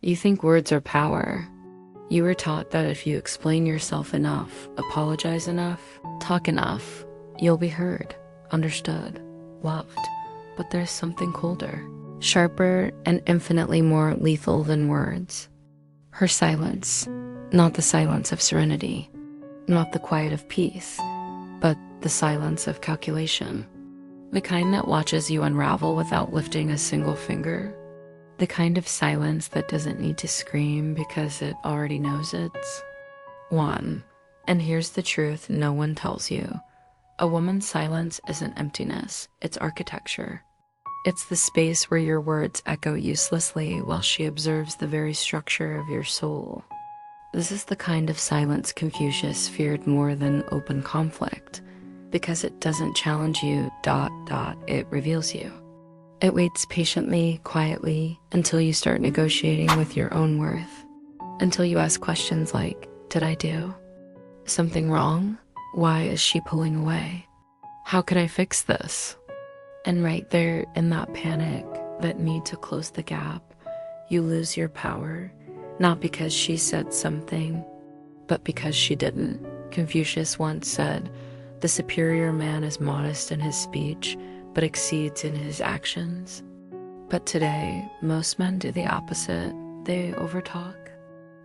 You think words are power. You were taught that if you explain yourself enough, apologize enough, talk enough, you'll be heard, understood, loved. But there's something colder, sharper, and infinitely more lethal than words. Her silence, not the silence of serenity, not the quiet of peace, but the silence of calculation. The kind that watches you unravel without lifting a single finger. The kind of silence that doesn't need to scream because it already knows it's won. And here's the truth no one tells you. A woman's silence isn't emptiness, it's architecture. It's the space where your words echo uselessly while she observes the very structure of your soul. This is the kind of silence Confucius feared more than open conflict, because it doesn't challenge you, it reveals you. It waits patiently, quietly, until you start negotiating with your own worth. Until you ask questions like, did I do something wrong? Why is she pulling away? How can I fix this? And right there in that panic, that need to close the gap, you lose your power, not because she said something, but because she didn't. Confucius once said, the superior man is modest in his speech, but exceeds in his actions. But today, most men do the opposite. They overtalk,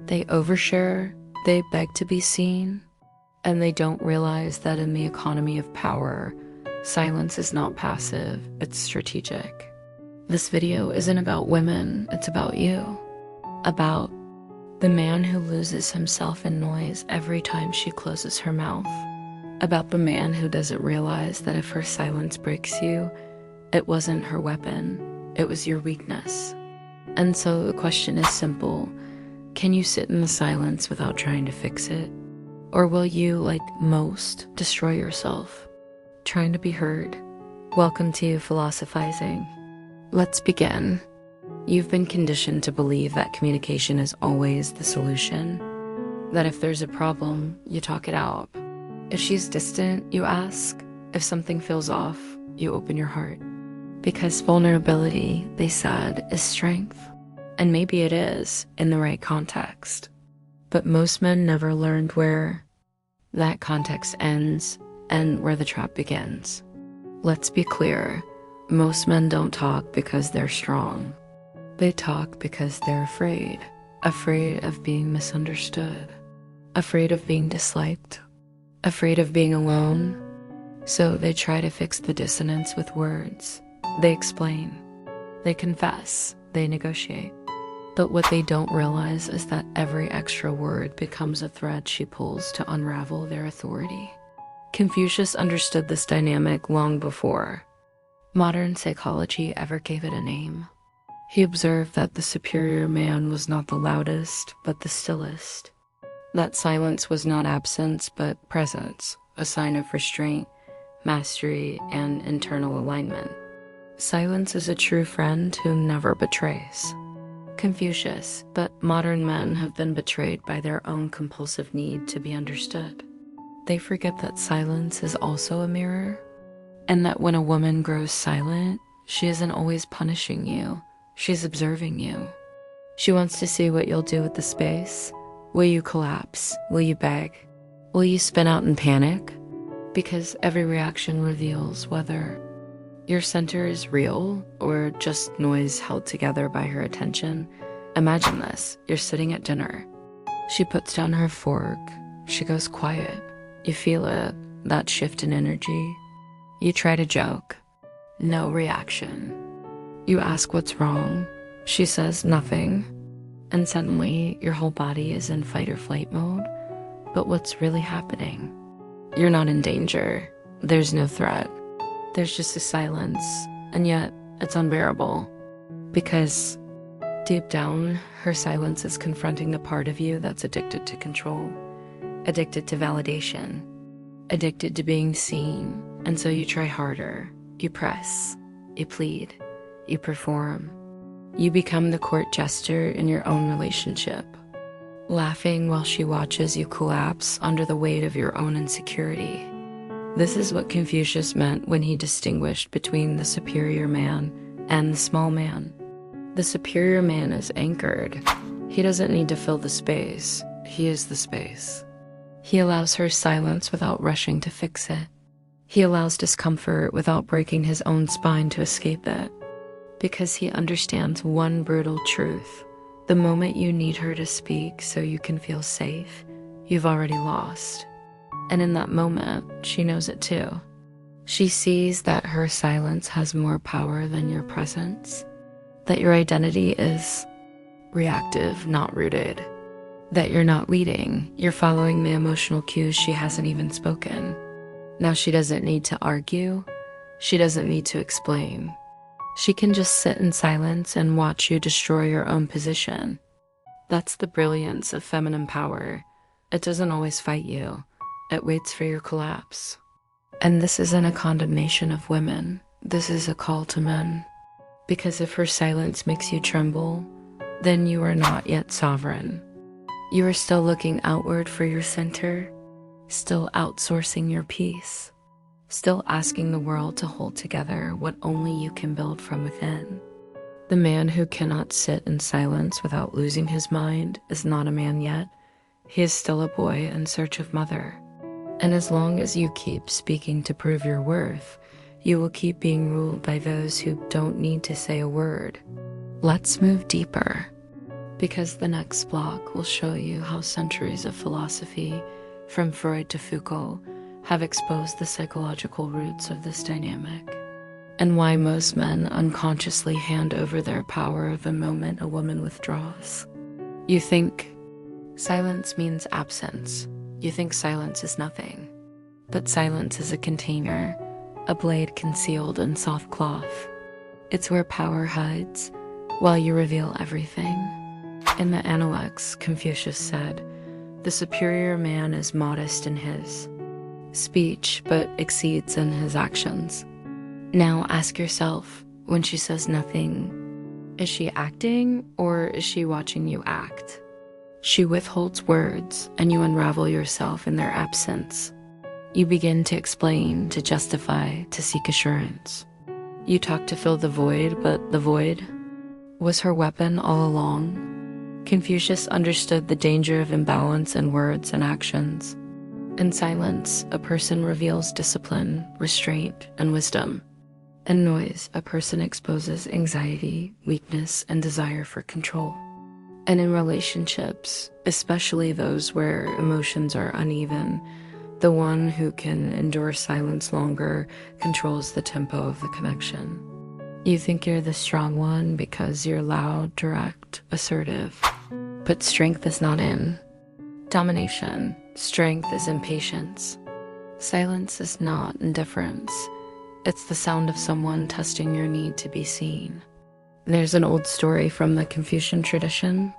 they overshare, they beg to be seen, and they don't realize that in the economy of power, silence is not passive, it's strategic. This video isn't about women, it's about you. About the man who loses himself in noise every time she closes her mouth. About the man who doesn't realize that if her silence breaks you, it wasn't her weapon, it was your weakness. And so the question is simple. Can you sit in the silence without trying to fix it? Or will you, like most, destroy yourself, trying to be heard? Welcome to Philosophizing. Let's begin. You've been conditioned to believe that communication is always the solution, that if there's a problem, you talk it out. If she's distant, you ask. If something feels off, you open your heart. Because vulnerability, they said, is strength. And maybe it is, in the right context. But most men never learned where that context ends and where the trap begins. Let's be clear, most men don't talk because they're strong. They talk because they're afraid. Afraid of being misunderstood. Afraid of being disliked. Afraid of being alone. So they try to fix the dissonance with words. They explain. They confess. They negotiate. But what they don't realize is that every extra word becomes a thread she pulls to unravel their authority. Confucius understood this dynamic long before modern psychology ever gave it a name. He observed that the superior man was not the loudest, but the stillest. That silence was not absence, but presence, a sign of restraint, mastery, and internal alignment. Silence is a true friend who never betrays. Confucius, but modern men have been betrayed by their own compulsive need to be understood. They forget that silence is also a mirror, and that when a woman grows silent, she isn't always punishing you, she's observing you. She wants to see what you'll do with the space. Will you collapse? Will you beg? Will you spin out in panic? Because every reaction reveals whether your center is real or just noise held together by her attention. Imagine this. You're sitting at dinner. She puts down her fork. She goes quiet. You feel it, that shift in energy. You try to joke. No reaction. You ask what's wrong. She says nothing. And suddenly, your whole body is in fight or flight mode. But what's really happening? You're not in danger. There's no threat. There's just a silence, and yet it's unbearable. Because deep down, her silence is confronting the part of you that's addicted to control, addicted to validation, addicted to being seen. And so you try harder. You press. You plead. You perform. You become the court jester in your own relationship, laughing while she watches you collapse under the weight of your own insecurity. This is what Confucius meant when he distinguished between the superior man and the small man. The The superior man is anchored. He doesn't need to fill the space. He is the space. He allows her silence without rushing to fix it. He allows discomfort without breaking his own spine to escape it. Because he understands one brutal truth. The moment you need her to speak so you can feel safe, you've already lost. And in that moment, she knows it too. She sees that her silence has more power than your presence. That your identity is reactive, not rooted. That you're not leading, you're following the emotional cues she hasn't even spoken. Now she doesn't need to argue. She doesn't need to explain. She can just sit in silence and watch you destroy your own position. That's the brilliance of feminine power. It doesn't always fight you. It waits for your collapse. And this isn't a condemnation of women. This is a call to men. Because if her silence makes you tremble, then you are not yet sovereign. You are still looking outward for your center, still outsourcing your peace, still asking the world to hold together what only you can build from within. The man who cannot sit in silence without losing his mind is not a man yet. He is still a boy in search of mother. And as long as you keep speaking to prove your worth, you will keep being ruled by those who don't need to say a word. Let's move deeper, because the next block will show you how centuries of philosophy, from Freud to Foucault, have exposed the psychological roots of this dynamic, and why most men unconsciously hand over their power the moment a woman withdraws. You think silence means absence. You think silence is nothing. But silence is a container, a blade concealed in soft cloth. It's where power hides, while you reveal everything. In the Analects, Confucius said, "The superior man is modest in his speech, but exceeds in his actions." Now ask yourself, when she says nothing, is she acting or is she watching you act? She withholds words, and you unravel yourself in their absence. You begin to explain, to justify, to seek assurance. You talk to fill the void, but the void was her weapon all along. Confucius understood the danger of imbalance in words and actions. In silence, a person reveals discipline, restraint, and wisdom. In noise, a person exposes anxiety, weakness, and desire for control. And in relationships, especially those where emotions are uneven, the one who can endure silence longer controls the tempo of the connection. You think you're the strong one because you're loud, direct, assertive. But strength is not in domination. Strength is in patience. Silence is not indifference. It's the sound of someone testing your need to be seen. There's an old story from the Confucian tradition.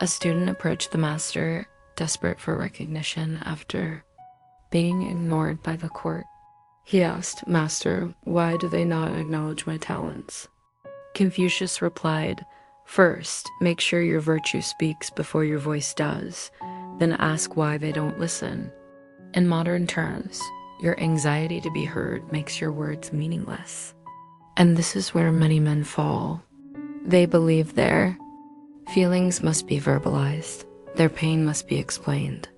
A student approached the master, desperate for recognition after being ignored by the court. He asked, "Master, why do they not acknowledge my talents?" Confucius replied, "First, make sure your virtue speaks before your voice does. Then ask why they don't listen." In modern terms, your anxiety to be heard makes your words meaningless. And this is where many men fall. They believe their feelings must be verbalized, their pain must be explained,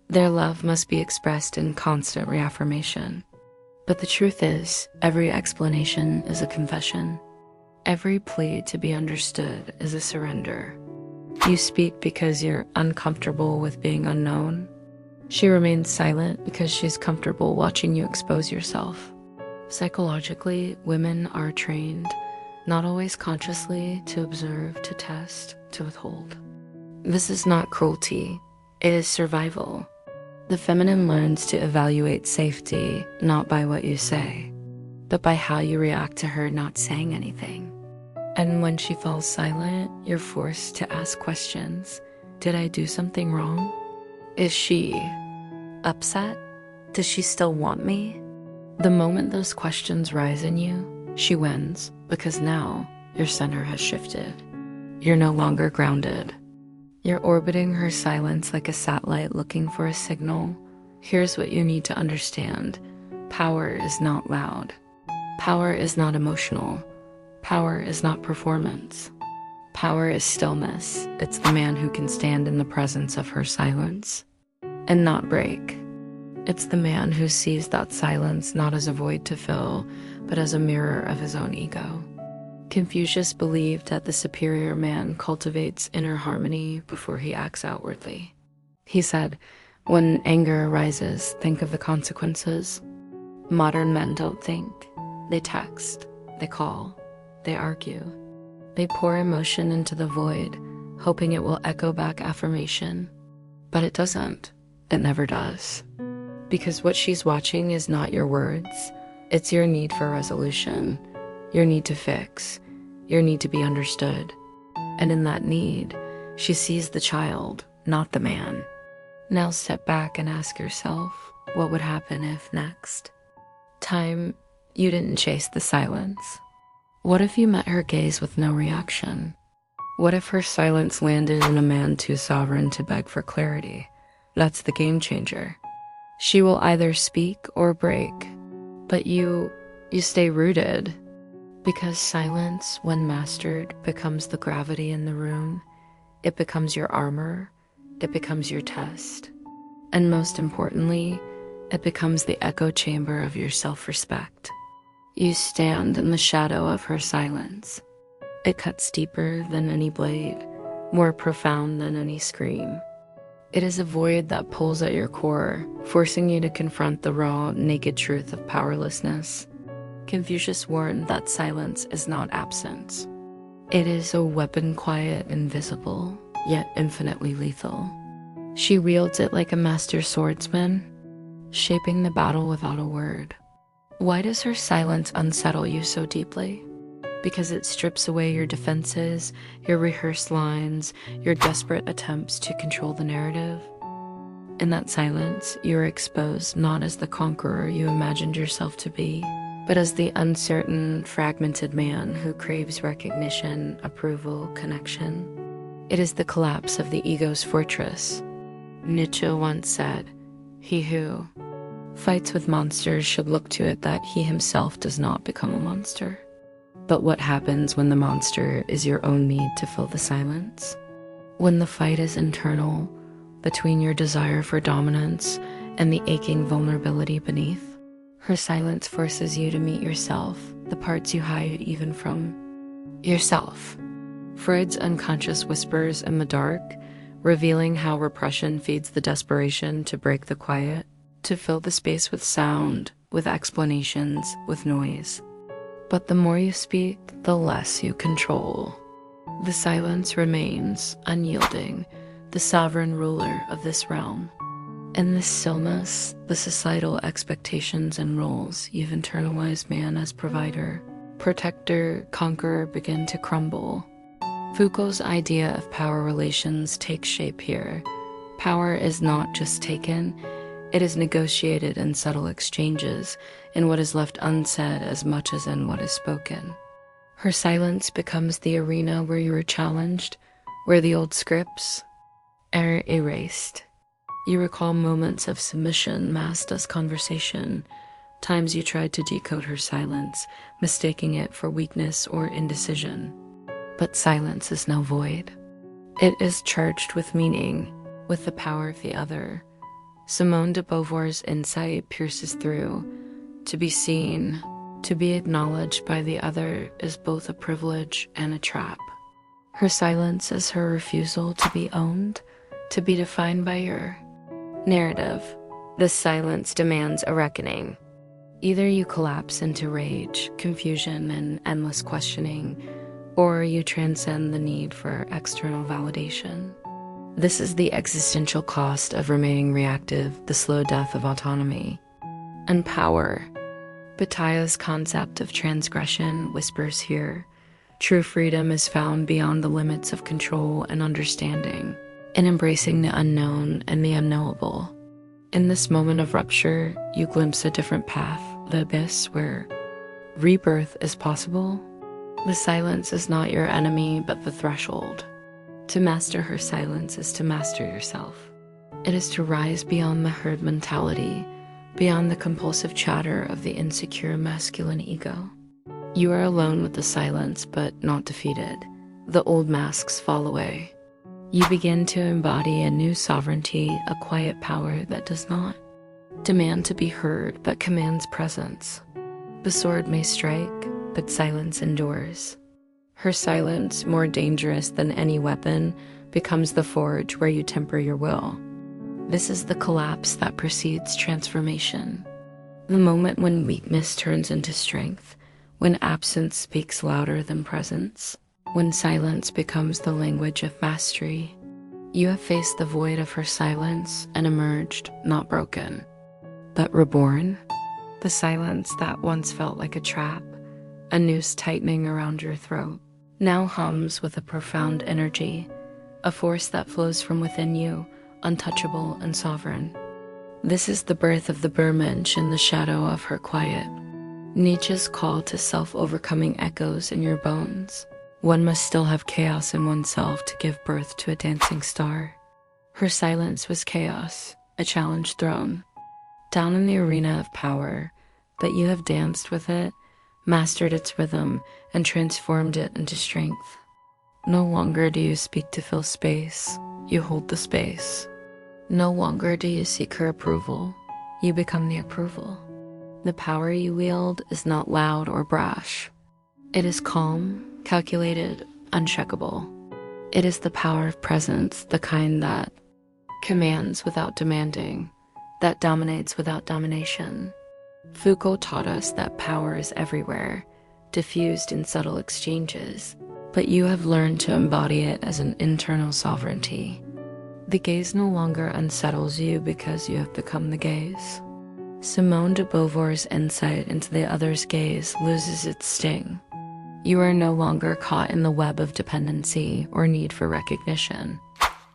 their love must be expressed in constant reaffirmation. But the truth is, every explanation is a confession. Every plea to be understood is a surrender. You speak because you're uncomfortable with being unknown. She remains silent because she's comfortable watching you expose yourself. Psychologically, women are trained, not always consciously, to observe, to test, to withhold. This is not cruelty, it is survival. The feminine learns to evaluate safety not by what you say, but by how you react to her not saying anything. And when she falls silent, you're forced to ask questions. Did I do something wrong? Is she upset? Does she still want me? The moment those questions rise in you, she wins, because now your center has shifted. You're no longer grounded. You're orbiting her silence like a satellite looking for a signal. Here's what you need to understand. Power is not loud. Power is not emotional. Power is not performance. Power is stillness. It's the man who can stand in the presence of her silence and not break. It's the man who sees that silence not as a void to fill, but as a mirror of his own ego. Confucius believed that the superior man cultivates inner harmony before he acts outwardly. He said, "When anger arises, think of the consequences." Modern men don't think. They text, they call, they argue. They pour emotion into the void, hoping it will echo back affirmation. But it doesn't. It never does. Because what she's watching is not your words. It's your need for resolution, your need to fix, your need to be understood. And in that need, she sees the child, not the man. Now step back and ask yourself, what would happen if next time you didn't chase the silence? What if you met her gaze with no reaction? What if her silence landed in a man too sovereign to beg for clarity? That's the game changer. She will either speak or break, but you stay rooted, because silence, when mastered, becomes the gravity in the room. It becomes your armor. It becomes your test. And most importantly, it becomes the echo chamber of your self-respect. You stand in the shadow of her silence. It cuts deeper than any blade, more profound than any scream. It is a void that pulls at your core, forcing you to confront the raw, naked truth of powerlessness. Confucius warned that silence is not absence. It is a weapon quiet and visible, yet infinitely lethal. She wields it like a master swordsman, shaping the battle without a word. Why does her silence unsettle you so deeply? Because it strips away your defenses, your rehearsed lines, your desperate attempts to control the narrative. In that silence, you are exposed not as the conqueror you imagined yourself to be, but as the uncertain, fragmented man who craves recognition, approval, connection. It is the collapse of the ego's fortress. Nietzsche once said, "He who fights with monsters should look to it that he himself does not become a monster." But what happens when the monster is your own need to fill the silence? When the fight is internal, between your desire for dominance and the aching vulnerability beneath? Her silence forces you to meet yourself, the parts you hide even from yourself. Freud's unconscious whispers in the dark, revealing how repression feeds the desperation to break the quiet, to fill the space with sound, with explanations, with noise. But the more you speak, the less you control. The silence remains, unyielding, the sovereign ruler of this realm. In this stillness, the societal expectations and roles you've internalized man as provider, protector, conqueror begin to crumble. Foucault's idea of power relations takes shape here. Power is not just taken, it is negotiated in subtle exchanges, in what is left unsaid as much as in what is spoken. Her silence becomes the arena where you are challenged, where the old scripts are erased. You recall moments of submission masked as conversation, times you tried to decode her silence, mistaking it for weakness or indecision. But silence is now void. It is charged with meaning, with the power of the other. Simone de Beauvoir's insight pierces through. To be seen, to be acknowledged by the other is both a privilege and a trap. Her silence is her refusal to be owned, to be defined by your narrative. This silence demands a reckoning. Either you collapse into rage, confusion, and endless questioning, or you transcend the need for external validation. This is the existential cost of remaining reactive, the slow death of autonomy. And power. Bataille's concept of transgression whispers here. True freedom is found beyond the limits of control and understanding, in embracing the unknown and the unknowable. In this moment of rupture, you glimpse a different path, the abyss where rebirth is possible. The silence is not your enemy, but the threshold. To master her silence is to master yourself. It is to rise beyond the herd mentality, beyond the compulsive chatter of the insecure masculine ego. You are alone with the silence, but not defeated. The old masks fall away. You begin to embody a new sovereignty, a quiet power that does not demand to be heard but commands presence. The sword may strike, but silence endures. Her silence, more dangerous than any weapon, becomes the forge where you temper your will. This is the collapse that precedes transformation. The moment when weakness turns into strength, when absence speaks louder than presence, when silence becomes the language of mastery. You have faced the void of her silence and emerged, not broken, but reborn. The silence that once felt like a trap, a noose tightening around your throat, now hums with a profound energy, a force that flows from within you, untouchable and sovereign. This is the birth of the Bermensch in the shadow of her quiet. Nietzsche's call to self-overcoming echoes in your bones. One must still have chaos in oneself to give birth to a dancing star. Her silence was chaos, a challenge thrown down in the arena of power, but you have danced with it, mastered its rhythm, and transformed it into strength. No longer do you speak to fill space, you hold the space. No longer do you seek her approval, you become the approval. The power you wield is not loud or brash. It is calm, calculated, uncheckable. It is the power of presence, the kind that commands without demanding, that dominates without domination. Foucault taught us that power is everywhere, diffused in subtle exchanges, but you have learned to embody it as an internal sovereignty. The gaze no longer unsettles you because you have become the gaze. Simone de Beauvoir's insight into the other's gaze loses its sting. You are no longer caught in the web of dependency or need for recognition.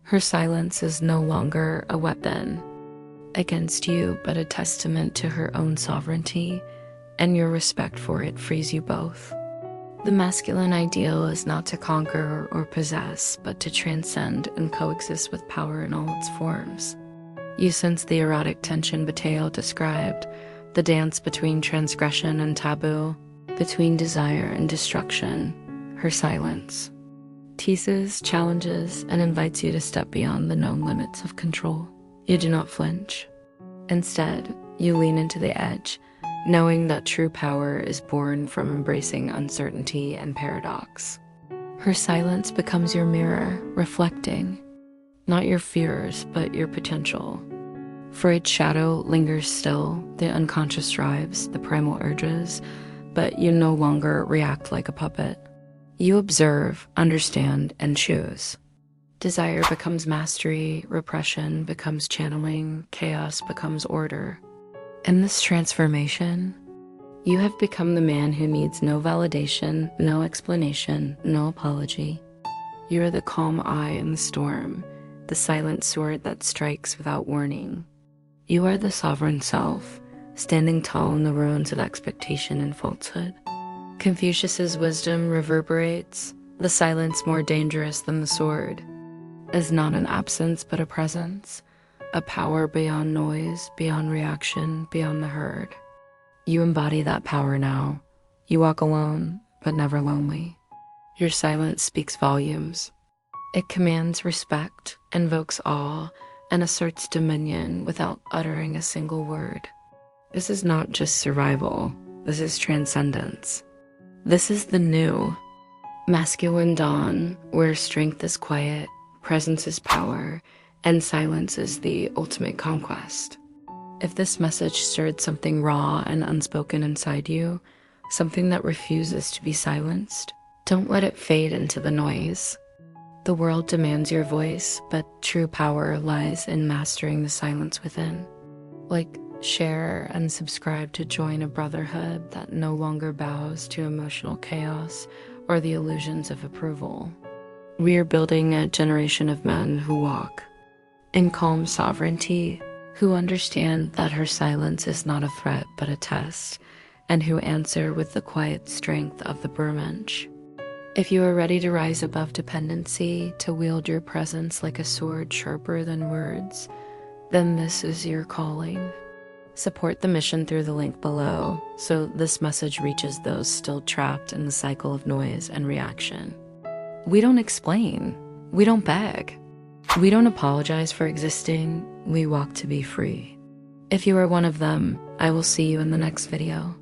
Her silence is no longer a weapon against you, but a testament to her own sovereignty, and your respect for it frees you both. The masculine ideal is not to conquer or possess, but to transcend and coexist with power in all its forms. You sense the erotic tension Bataille described, the dance between transgression and taboo, between desire and destruction. Her silence teases, challenges, and invites you to step beyond the known limits of control. You do not flinch. Instead, you lean into the edge, knowing that true power is born from embracing uncertainty and paradox. Her silence becomes your mirror, reflecting not your fears, but your potential. Freud's shadow lingers still, the unconscious drives, the primal urges, but you no longer react like a puppet. You observe, understand, and choose. Desire becomes mastery, repression becomes channeling, chaos becomes order. In this transformation, you have become the man who needs no validation, no explanation, no apology. You are the calm eye in the storm, the silent sword that strikes without warning. You are the sovereign self, standing tall in the ruins of expectation and falsehood. Confucius's wisdom reverberates. The silence more dangerous than the sword is not an absence but a presence, a power beyond noise, beyond reaction, beyond the herd. You embody that power now. You walk alone, but never lonely. Your silence speaks volumes. It commands respect, invokes awe, and asserts dominion without uttering a single word. This is not just survival. This is transcendence. This is the new masculine dawn, where strength is quiet, presence is power, and silence is the ultimate conquest. If this message stirred something raw and unspoken inside you, something that refuses to be silenced, don't let it fade into the noise. The world demands your voice, but true power lies in mastering the silence within. Like, share and subscribe to join a brotherhood that no longer bows to emotional chaos or the illusions of approval. We are building a generation of men who walk in calm sovereignty, who understand that her silence is not a threat but a test, and who answer with the quiet strength of the Bermensch. If you are ready to rise above dependency, to wield your presence like a sword sharper than words, then this is your calling. Support the mission through the link below, so this message reaches those still trapped in the cycle of noise and reaction. We don't explain. We don't beg. We don't apologize for existing. We walk to be free. If you are one of them, I will see you in the next video.